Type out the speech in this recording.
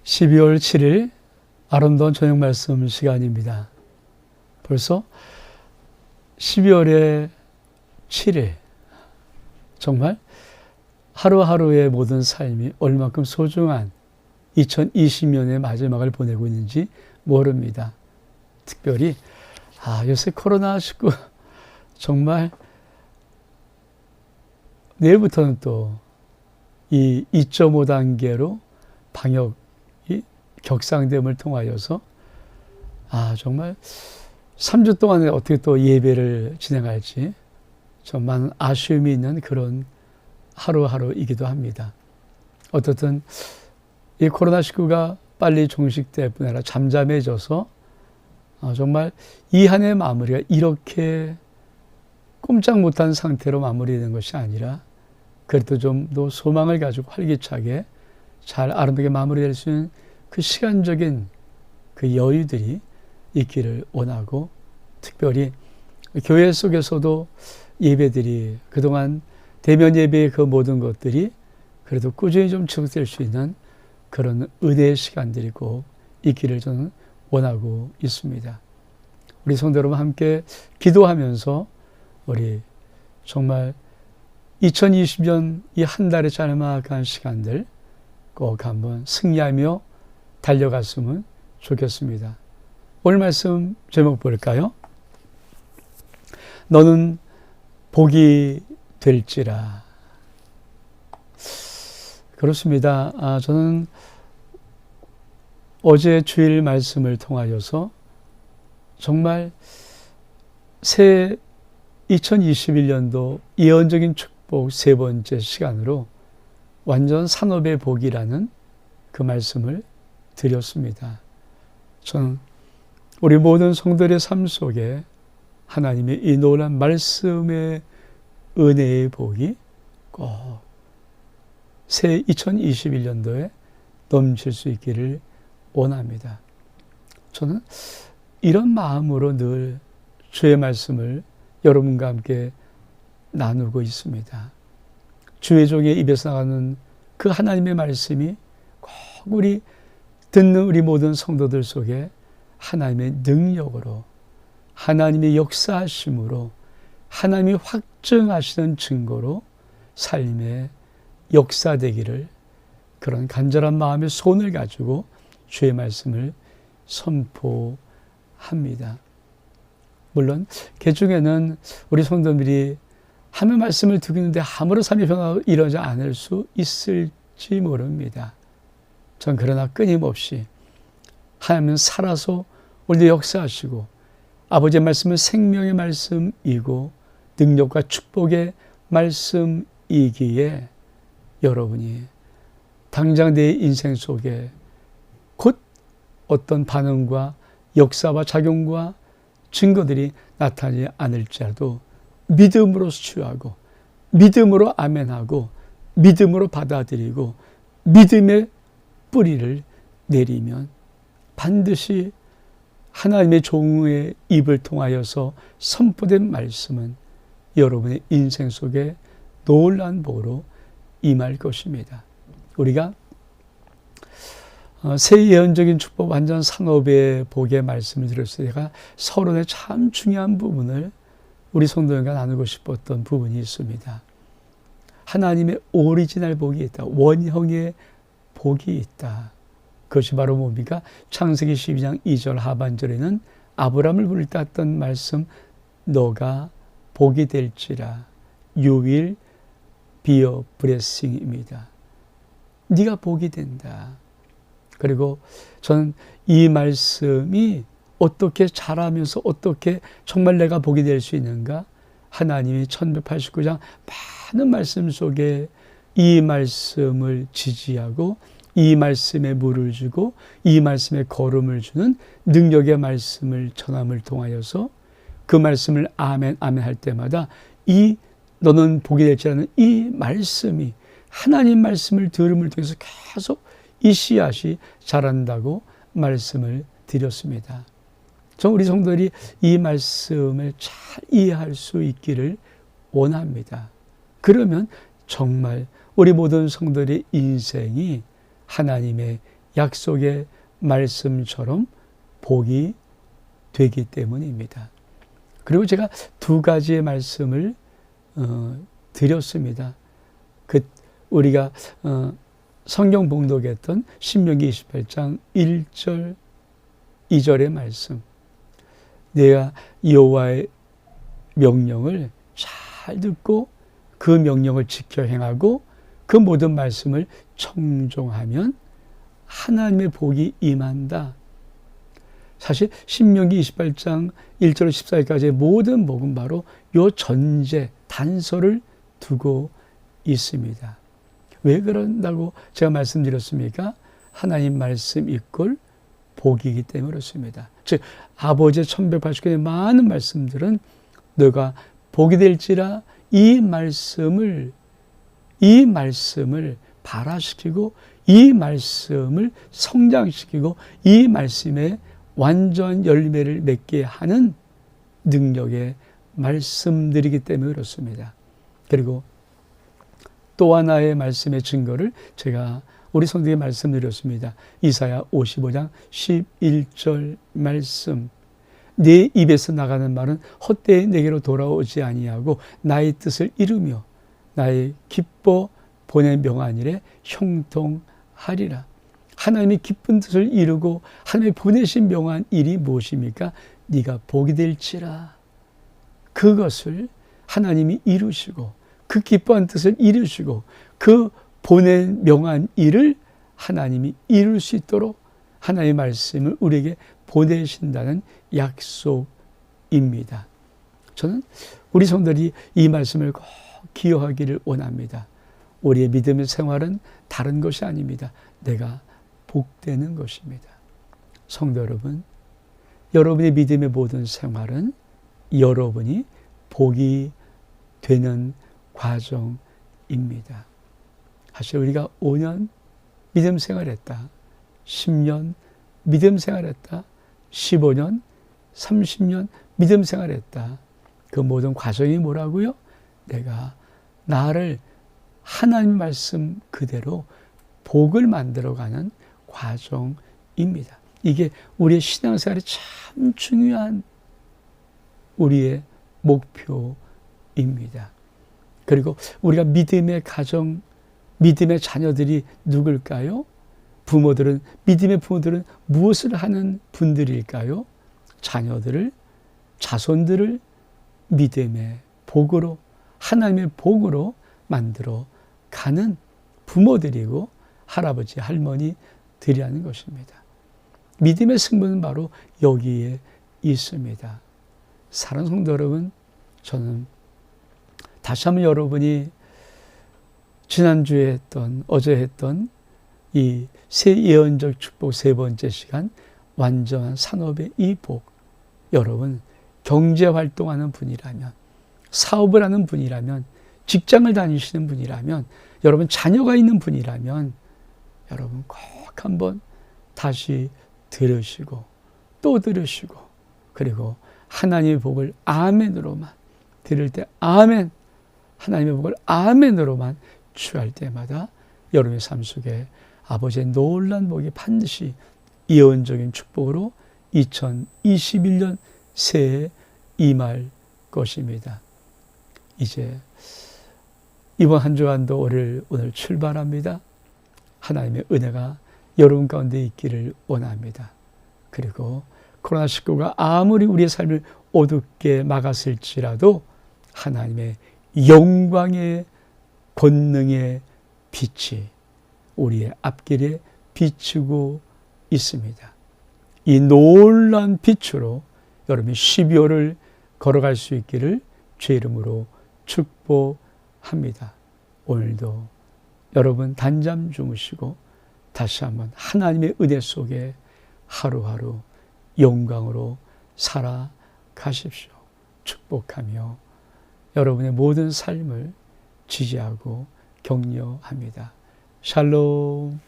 12월 7일 아름다운 저녁 말씀 시간입니다. 벌써 12월의 7일, 정말 하루하루의 모든 삶이 얼마큼 소중한 2020년의 마지막을 보내고 있는지 모릅니다. 특별히 요새 코로나19 정말 내일부터는 또 이 2.5단계로 방역이 격상됨을 통하여서 정말 3주 동안에 어떻게 또 예배를 진행할지 좀 많은 아쉬움이 있는 그런 하루하루이기도 합니다. 어떻든 이 코로나19가 빨리 종식될 뿐 아니라 잠잠해져서 정말 이 한 해 마무리가 이렇게 꼼짝 못한 상태로 마무리되는 것이 아니라 그래도 좀 더 소망을 가지고 활기차게 잘 아름답게 마무리될 수 있는 그 시간적인 그 여유들이 있기를 원하고, 특별히 교회 속에서도 예배들이 그동안 대면 예배의 그 모든 것들이 그래도 꾸준히 좀 지속될 수 있는 그런 은혜의 시간들이 꼭 있기를 저는 원하고 있습니다. 우리 성도 여러분 함께 기도하면서 우리 정말 2020년 이 한 달의 짤막한 시간들 꼭 한번 승리하며 달려갔으면 좋겠습니다. 오늘 말씀 제목 볼까요? 너는 복이 될지라. 그렇습니다. 저는 어제 주일 말씀을 통하여서 정말 새 2021년도 예언적인 축복 세 번째 시간으로 완전 산업의 복이라는 그 말씀을 드렸습니다. 저는 우리 모든 성도들의 삶 속에 하나님의 이 놀라운 말씀의 은혜의 복이 꼭 새 2021년도에 넘칠 수 있기를 원합니다. 저는 이런 마음으로 늘 주의 말씀을 여러분과 함께 나누고 있습니다. 주의 종의 입에서 나가는 그 하나님의 말씀이 꼭 우리 듣는 우리 모든 성도들 속에 하나님의 능력으로, 하나님의 역사하심으로, 하나님이 확증하시는 증거로 삶의 역사되기를, 그런 간절한 마음의 소원을 가지고 주의 말씀을 선포합니다. 물론 그 중에는 우리 성도들이 하나님의 말씀을 듣고 있는데 아무런 삶의 변화가 이루어지지 않을 수 있을지 모릅니다. 전 그러나 끊임없이 하나님은 살아서 우리도 역사하시고 아버지의 말씀은 생명의 말씀이고 능력과 축복의 말씀이기에 여러분이 당장 내 인생 속에 곧 어떤 반응과 역사와 작용과 증거들이 나타나지 않을지라도 믿음으로 수취하고 믿음으로 아멘하고 믿음으로 받아들이고 믿음의 뿌리를 내리면 반드시 하나님의 종의 입을 통하여서 선포된 말씀은 여러분의 인생 속에 놀라운 복으로 임할 것입니다. 우리가 새 예언적인 축복 완전 산업의 복의 말씀을 드렸을 때가 서론의 참 중요한 부분을 우리 성도님과 나누고 싶었던 부분이 있습니다. 하나님의 오리지널 복이 있다. 원형의 복이 있다. 그것이 바로 뭡니까? 창세기 12장 2절 하반절에는 아브라함을 부를 때 했던 말씀, 너가 복이 될지라. You will be a blessing입니다. 네가 복이 된다. 그리고 저는 이 말씀이 어떻게 자라면서 어떻게 정말 내가 복이 될 수 있는가? 하나님이 1189장 많은 말씀 속에 이 말씀을 지지하고 이 말씀에 물을 주고 이 말씀에 걸음을 주는 능력의 말씀을 전함을 통하여서 그 말씀을 아멘 아멘 할 때마다 이 너는 복이 될지라는 이 말씀이 하나님 말씀을 들음을 통해서 계속 이 씨앗이 자란다고 말씀을 드렸습니다. 저 우리 성도들이 이 말씀을 잘 이해할 수 있기를 원합니다. 그러면 정말 우리 모든 성도들의 인생이 하나님의 약속의 말씀처럼 복이 되기 때문입니다. 그리고 제가 두 가지의 말씀을 드렸습니다. 우리가 성경 봉독했던 신명기 28장 1절 2절의 말씀, 내가 여호와의 명령을 잘 듣고 그 명령을 지켜 행하고 그 모든 말씀을 청종하면 하나님의 복이 임한다. 사실 신명기 28장 1절 14절까지의 모든 복은 바로 요 전제 단서를 두고 있습니다. 왜 그런다고 제가 말씀드렸습니까? 하나님 말씀 이꼴 복이기 때문에 그렇습니다. 즉 아버지의 1180권의 많은 말씀들은 너가 복이 될지라 이 말씀을 발화시키고 이 말씀을 성장시키고 이 말씀에 완전 열매를 맺게 하는 능력의 말씀들이기 때문에 그렇습니다. 그리고 또 하나의 말씀의 증거를 제가 우리 성도에게 말씀드렸습니다. 이사야 55장 11절 말씀, 내 입에서 나가는 말은 헛되이 내게로 돌아오지 아니하고 나의 뜻을 이루며 나의 기뻐 보낸 명한일에 형통하리라. 하나님이 기쁜 뜻을 이루고 하나님이 보내신 명한 일이 무엇입니까? 네가 복이 될지라. 그것을 하나님이 이루시고 그 기뻐한 뜻을 이루시고 그 보낸 명한 일을 하나님이 이룰 수 있도록 하나님의 말씀을 우리에게 보내신다는 약속입니다. 저는 우리 성도들이 이 말씀을 꼭 기억하기를 원합니다. 우리의 믿음의 생활은 다른 것이 아닙니다. 내가 복되는 것입니다. 성도 여러분, 여러분의 믿음의 모든 생활은 여러분이 복이 되는 과정입니다. 사실 우리가 5년 믿음 생활했다, 10년 믿음 생활했다, 15년, 30년 믿음 생활했다. 그 모든 과정이 뭐라고요? 내가 나를 하나님 말씀 그대로 복을 만들어가는 과정입니다. 이게 우리의 신앙생활에 참 중요한 우리의 목표입니다. 그리고 우리가 믿음의 가정, 믿음의 자녀들이 누굴까요? 믿음의 부모들은 무엇을 하는 분들일까요? 자손들을 믿음의 복으로, 하나님의 복으로 만들어 가는 부모들이고 할아버지, 할머니들이라는 것입니다. 믿음의 승부는 바로 여기에 있습니다. 사랑하는 성도 여러분, 저는 다시 한번 여러분이 지난주에 어제 했던 이 새 예언적 축복 세 번째 시간, 완전한 산업의 이 복, 여러분 경제 활동하는 분이라면, 사업을 하는 분이라면, 직장을 다니시는 분이라면, 여러분 자녀가 있는 분이라면 여러분 꼭 한번 다시 들으시고 또 들으시고, 그리고 하나님의 복을 아멘으로만 들을 때 아멘, 하나님의 복을 아멘으로만 취할 때마다 여러분의 삶 속에 아버지의 놀라운 복이 반드시 예언적인 축복으로 2021년 새해에 임할 것입니다. 이제 이번 한 주간도 오늘 출발합니다. 하나님의 은혜가 여러분 가운데 있기를 원합니다. 그리고 코로나19가 아무리 우리의 삶을 어둡게 막았을지라도 하나님의 영광의 권능의 빛이 우리의 앞길에 비추고 있습니다. 이 놀라운 빛으로 여러분이 12월을 걸어갈 수 있기를 주의 이름으로 축복합니다. 오늘도 여러분 단잠 주무시고 다시 한번 하나님의 은혜 속에 하루하루 영광으로 살아가십시오. 축복하며 여러분의 모든 삶을 지지하고 격려합니다. 샬롬.